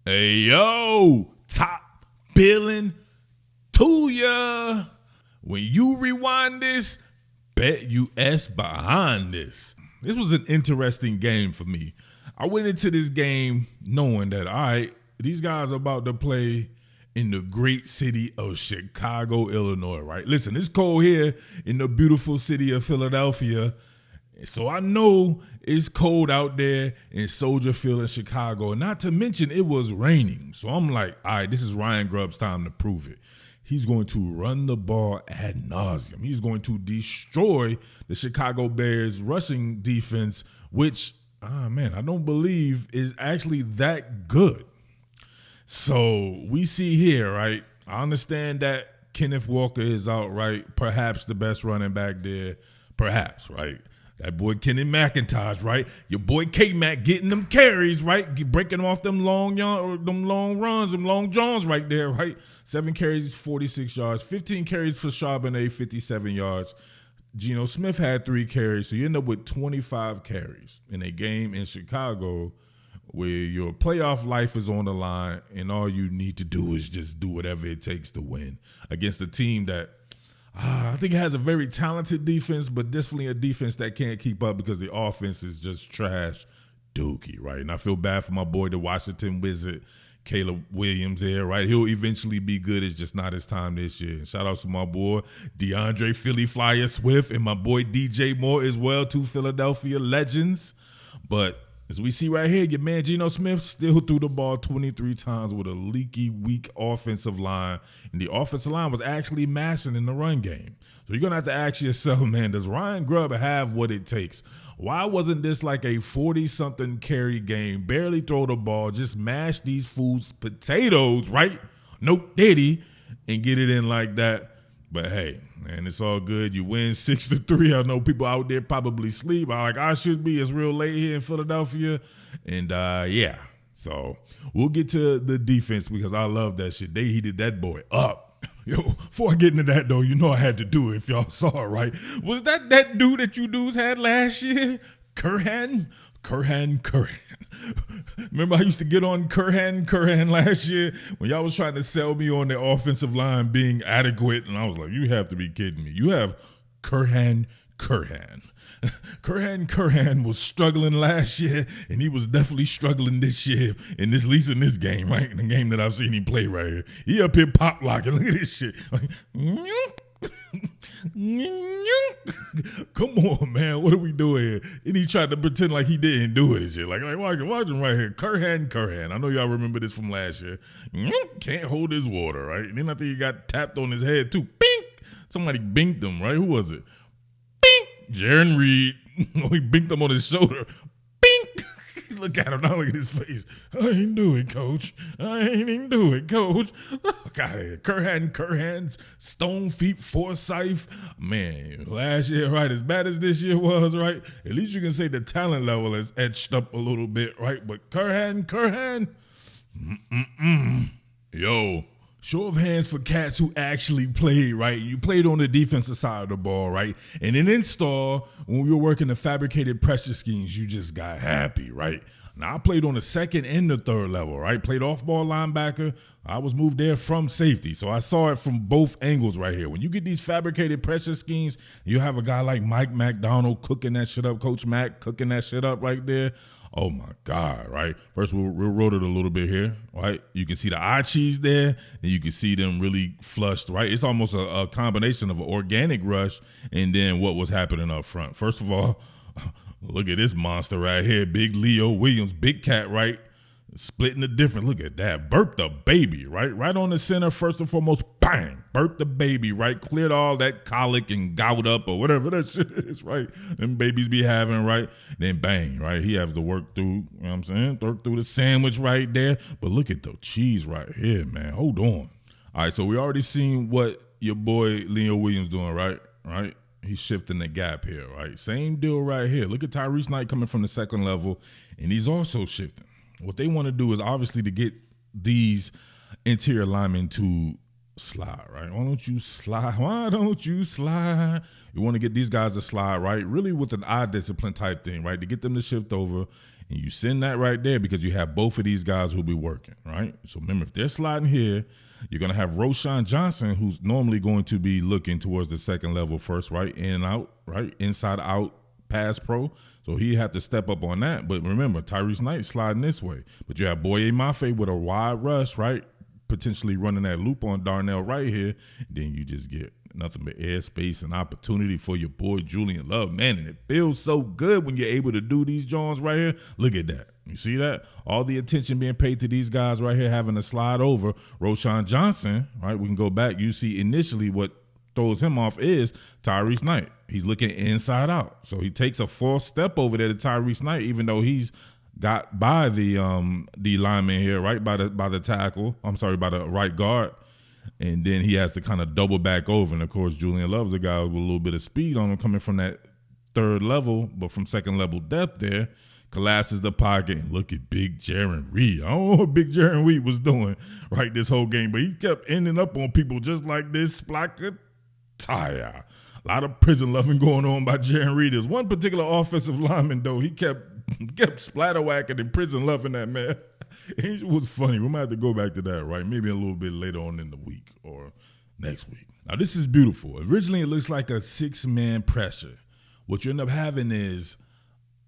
Hey, yo, top Billin to ya. When you rewind this, bet you S behind this. This was an interesting game for me. I went into this game knowing that, all right, these guys are about to play in the great city of Chicago, Illinois, right? Listen, it's cold here in the beautiful city of Philadelphia. So I know it's cold out there in Soldier Field in Chicago. Not to mention it was raining. So I'm like, all right, this is Ryan Grubb's time to prove it. He's going to run the ball ad nauseum. He's going to destroy the Chicago Bears rushing defense, which, I don't believe is actually that good. So we see here, right? I understand that Kenneth Walker is out, right? Perhaps the best running back there. Perhaps, right? That boy Kenny McIntosh, right? Your boy K-Mac getting them carries, right? Breaking off them long runs, them long johns right there, right? 7 carries, 46 yards. 15 carries for Charbonnet, 57 yards. Geno Smith had 3 carries, so you end up with 25 carries in a game in Chicago where your playoff life is on the line and all you need to do is just do whatever it takes to win against a team that I think it has a very talented defense, but definitely a defense that can't keep up because the offense is just trash dookie, right? And I feel bad for my boy, the Washington Wizard, Caleb Williams there, right? He'll eventually be good. It's just not his time this year. And shout out to my boy, DeAndre Philly Flyer Swift, and my boy DJ Moore as well, 2 Philadelphia legends. But as we see right here, your man Geno Smith still threw the ball 23 times with a leaky, weak offensive line. And the offensive line was actually mashing in the run game. So you're going to have to ask yourself, man, does Ryan Grubb have what it takes? Why wasn't this like a 40-something carry game? Barely throw the ball, just mash these fools' potatoes, right? Nope, diddy, and get it in like that. But hey, man, it's all good. You win 6-3. I know people out there probably sleep. I should be. It's real late here in Philadelphia. And yeah, so we'll get to the defense because I love that shit. They heated that boy up. Yo, before I get into that though, you know I had to do it if y'all saw it, right? Was that dude that you dudes had last year? Curhan. Remember I used to get on Curhan last year when y'all was trying to sell me on the offensive line being adequate, and I was like, you have to be kidding me. You have Curhan. Curhan was struggling last year, and he was definitely struggling this year, at least in this game, right? In the game that I've seen him play right here. He up here pop locking. Look at this shit. Like, come on, man. What are we doing here? And he tried to pretend like he didn't do it and shit. Like watch him right here. Curhan. I know y'all remember this from last year. Can't hold his water, right? And then I think he got tapped on his head too. Bink! Somebody binked him, right? Who was it? Bink! Jaron Reed. He binked him on his shoulder. Bink! Look at him now. Look at his face. I ain't do it, coach. Look out here. Curhan, Stone Feet, Forsyth. Man, last year, right, as bad as this year was, right, at least you can say the talent level has etched up a little bit, right? But Curhan. Yo. Show of hands for cats who actually played, right? You played on the defensive side of the ball, right? And in install, when we were working the fabricated pressure schemes, you just got happy, right? Now, I played on the second and the third level, right? Played off-ball linebacker. I was moved there from safety. So I saw it from both angles right here. When you get these fabricated pressure schemes, you have a guy like Mike McDonald cooking that shit up, Coach Mac cooking that shit up right there. Oh, my God, right? First, we'll rotate it a little bit here, right? You can see the eye cheese there, and you can see them really flushed, right? It's almost a combination of an organic rush and then what was happening up front. First of all, look at this monster right here, Big Leo Williams, big cat, right? Splitting the difference. Look at that. Burped the baby, right? Right on the center, first and foremost, bang. Burped the baby, right? Cleared all that colic and gout up or whatever that shit is, right? Them babies be having, right? Then bang, right? He has to work through, you know what I'm saying? Work through the sandwich right there. But look at the cheese right here, man. Hold on. All right, so we already seen what your boy Leo Williams doing, right? Right? He's shifting the gap here, right? Same deal right here. Look at Tyrese Knight coming from the second level, and he's also shifting. What they want to do is obviously to get these interior linemen to slide, right? Why don't you slide? You want to get these guys to slide, right? Really with an eye discipline type thing, right? To get them to shift over And you send that right there because you have both of these guys who'll be working, right? So remember, if they're sliding here, you're going to have Roschon Johnson, who's normally going to be looking towards the second level first, right? In and out, right? Inside out, pass pro. So he had to step up on that. But remember, Tyrese Knight sliding this way. But you have Boye Mafe with a wide rush, right? Potentially running that loop on Darnell right here. Then you just get nothing but airspace and opportunity for your boy Julian Love. Man, and it feels so good when you're able to do these Jones right here. Look at that. You see that? All the attention being paid to these guys right here having to slide over. Roschon Johnson, right? We can go back. You see initially what throws him off is Tyrese Knight. He's looking inside out. So he takes a false step over there to Tyrese Knight, even though he's got by the lineman here, right? By the tackle. I'm sorry, by the right guard. And then he has to kind of double back over. And, of course, Julian Love's a guy with a little bit of speed on him coming from that third level, but from second level depth there, collapses the pocket. And look at Big Jaron Reed. I don't know what Big Jaron Reed was doing right this whole game, but he kept ending up on people just like this. Splaka tire. A lot of prison loving going on by Jaron Reed. There's one particular offensive lineman, though. He kept splatter whacking and prison loving that man. It was funny. We might have to go back to that, right? Maybe a little bit later on in the week or next week. Now, this is beautiful. Originally, it looks like a 6-man pressure. What you end up having is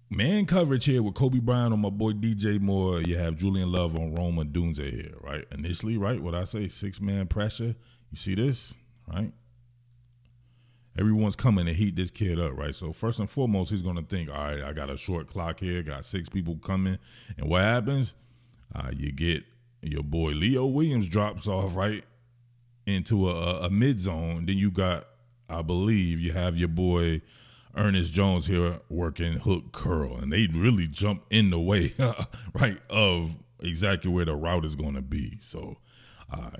man coverage here with Kobe Bryant on my boy DJ Moore. You have Julian Love on Roma Dunze here, right? Initially, right? What I say, 6-man pressure. You see this, right? Everyone's coming to heat this kid up, right? So first and foremost, he's going to think, all right, I got a short clock here, got 6 people coming. And what happens? You get your boy Leo Williams drops off right into a mid zone. Then you got, I believe, you have your boy Ernest Jones here working hook curl. And they really jump in the way, right, of exactly where the route is going to be. So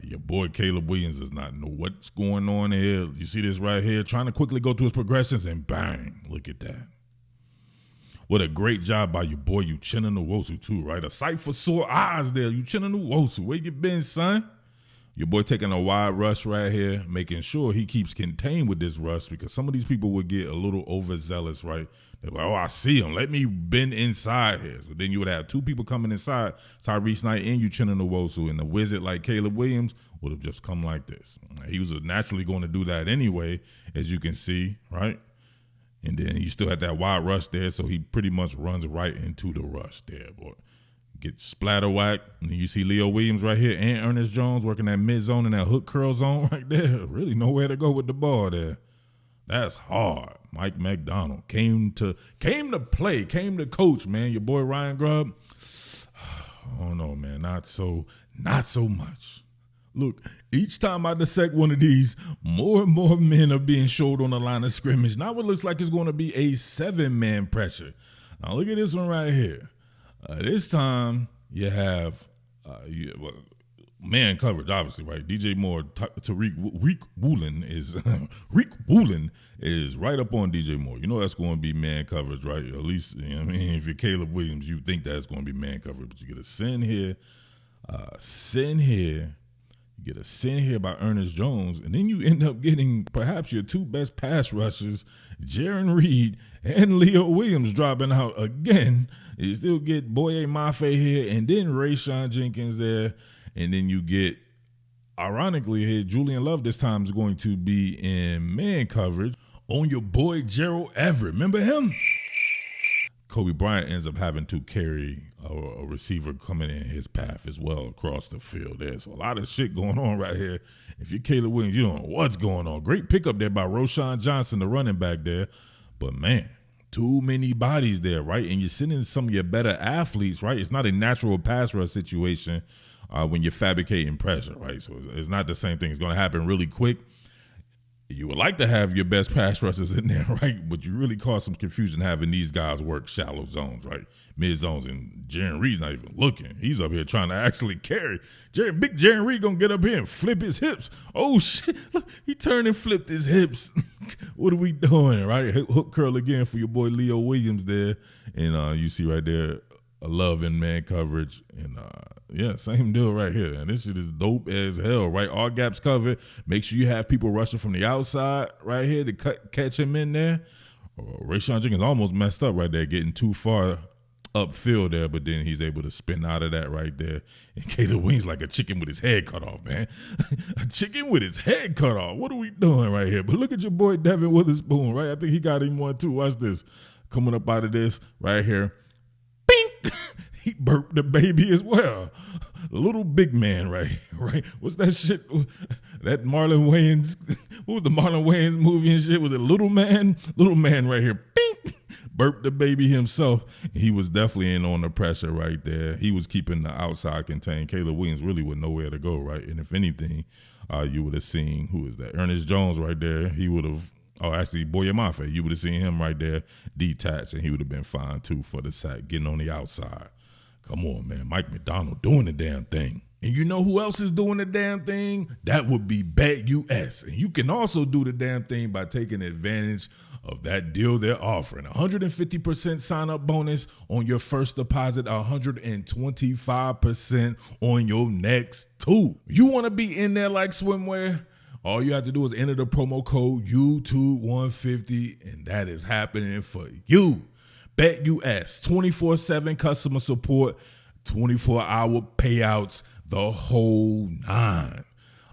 your boy Caleb Williams does not know what's going on here. You see this right here, trying to quickly go to his progressions, and bang, look at that. What a great job by your boy Uchenna Nwosu too, right? A sight for sore eyes there. Uchenna Nwosu, where you been, son? Your boy taking a wide rush right here, making sure he keeps contained with this rush, because some of these people would get a little overzealous, right? They're like, oh, I see him. Let me bend inside here. So then you would have 2 people coming inside, Tyrese Knight and Uchenna Nwosu, and the wizard like Caleb Williams would have just come like this. He was naturally going to do that anyway, as you can see, right? And then you still had that wide rush there, so he pretty much runs right into the rush there, boy. Get splatter whack, and then you see Leo Williams right here and Ernest Jones working that mid zone and that hook curl zone right there. Really nowhere to go with the ball there. That's hard. Mike McDonald came to play, came to coach, man. Your boy Ryan Grubb. Oh no, man, not so much. Look, each time I dissect one of these, more and more men are being showed on the line of scrimmage. Now it looks like it's going to be a 7-man pressure. Now look at this one right here. This time you have man coverage, obviously, right? DJ Moore, Tariq Woolen is Rick Woolen is right up on DJ Moore. You know that's going to be man coverage, right? At least, you know what I mean, if you're Caleb Williams, you think that's going to be man coverage, but you get a send here. You get a send here by Ernest Jones, and then you end up getting perhaps your 2 best pass rushers, Jaron Reed and Leo Williams, dropping out again. You still get Boye Mafe here, and then Rayshawn Jenkins there, and then you get, ironically here, Julian Love this time is going to be in man coverage on your boy Gerald Everett. Remember him? Kobe Bryant ends up having to carry a receiver coming in his path as well across the field there. So a lot of shit going on right here. If you're Caleb Williams, you don't know what's going on. Great pickup there by Roschon Johnson, the running back there. But, man, too many bodies there, right? And you're sending some of your better athletes, right? It's not a natural pass rush situation when you're fabricating pressure, right? So it's not the same thing. It's going to happen really quick. You would like to have your best pass rushers in there, right? But you really cause some confusion having these guys work shallow zones, right? Mid zones, and Jaron Reed's not even looking. He's up here trying to actually carry. Big Jaron Reed gonna get up here and flip his hips. Oh shit! Look, he turned and flipped his hips. What are we doing, right? Hook curl again for your boy Leo Williams there, and you see right there a Love in man coverage, and yeah, same deal right here. And this shit is dope as hell, right? All gaps covered. Make sure you have people rushing from the outside right here to catch him in there. Rayshawn Jenkins almost messed up right there, getting too far upfield there, but then he's able to spin out of that right there. And Caleb Williams like a chicken with his head cut off, man. A chicken with his head cut off. What are we doing right here? But look at your boy Devin Witherspoon, right? I think he got him one too. Watch this. Coming up out of this right here. Bing! He burped the baby as well. Little big man right. What's that shit? That Marlon Wayans, what was the Marlon Wayans movie and shit? Was it Little Man? Little man right here. Bing! Burped the baby himself. He was definitely in on the pressure right there. He was keeping the outside contained. Caleb Williams really with nowhere to go, right? And if anything, you would have seen, who is that? Ernest Jones right there. He would have, actually, Boye Mafe. You would have seen him right there detached, and he would have been fine too for the sack, getting on the outside. Come on, man. Mike McDonald doing the damn thing. And you know who else is doing the damn thing? That would be BetUS. And you can also do the damn thing by taking advantage of that deal they're offering. 150% sign-up bonus on your first deposit, 125% on your next two. You want to be in there like swimwear? All you have to do is enter the promo code YouTube150, and that is happening for you. BetUS, 24/7 customer support, 24-hour payouts, the whole nine.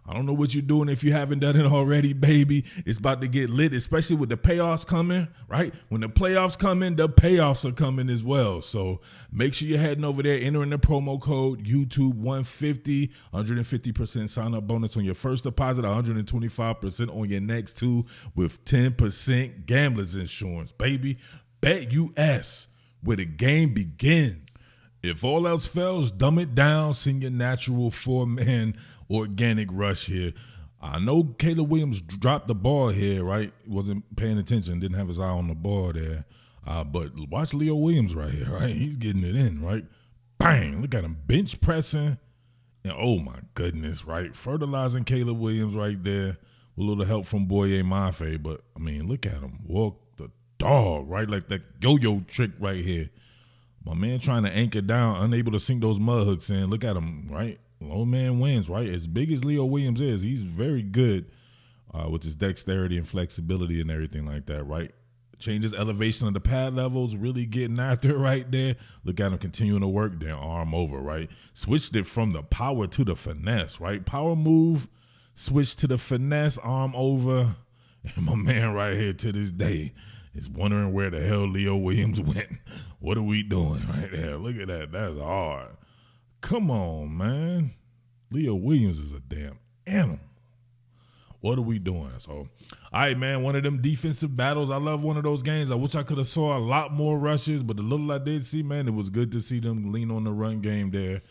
I don't know what you're doing if you haven't done it already, baby. It's about to get lit, especially with the payoffs coming, right? When the playoffs come in, the payoffs are coming as well. So make sure you're heading over there, entering the promo code YouTube150, 150% sign-up bonus on your first deposit, 125% on your next two with 10% gambler's insurance, baby. BetUS, where the game begins. If all else fails, dumb it down, send your natural four-man organic rush here. I know Caleb Williams dropped the ball here, right? Wasn't paying attention, didn't have his eye on the ball there. But watch Leo Williams right here, right? He's getting it in, right? Bang! Look at him bench pressing. And oh my goodness, right? Fertilizing Caleb Williams right there with a little help from Boye Mafe. But, I mean, look at him. Walk the dog, right? Like that yo-yo trick right here. My man trying to anchor down, unable to sink those mud hooks in. Look at him, right? Low man wins, right? As big as Leo Williams is, he's very good with his dexterity and flexibility and everything like that, right? Changes elevation of the pad levels, really getting after it right there. Look at him continuing to work their arm over, right? Switched it from the power to the finesse, right? Power move, switch to the finesse, arm over. And my man right here to this day is wondering where the hell Leo Williams went. What are we doing right there? Look at that. That's hard. Come on, man. Leo Williams is a damn animal. What are we doing? So, all right, man, one of them defensive battles. I love one of those games. I wish I could have saw a lot more rushes, but the little I did see, man, it was good to see them lean on the run game there.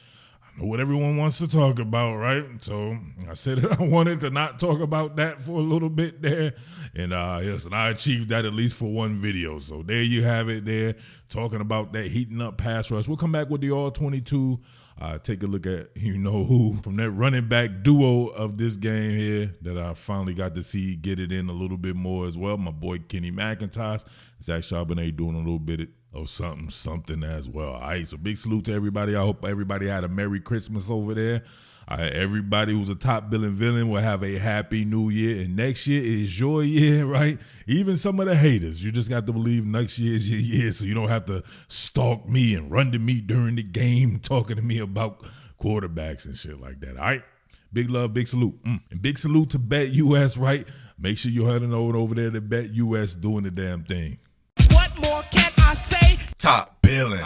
I know what everyone wants to talk about, right? So I said that I wanted to not talk about that for a little bit there. And yes, and I achieved that at least for one video. So there you have it there, talking about that heating up pass rush. We'll come back with the all-22. Take a look at you-know-who from that running back duo of this game here that I finally got to see get it in a little bit more as well. My boy Kenny McIntosh, Zach Charbonnet doing a little bit of something as well. All right, so big salute to everybody. I hope everybody had a Merry Christmas over there. Everybody who's a top billing villain will have a happy new year. And next year is your year, right? Even some of the haters, you just got to believe next year is your year, so you don't have to stalk me and run to me during the game talking to me about quarterbacks and shit like that. All right? Big love, big salute. And big salute to BetUS, right? Make sure you're heading over there to BetUS doing the damn thing. What more can I say? Top billing.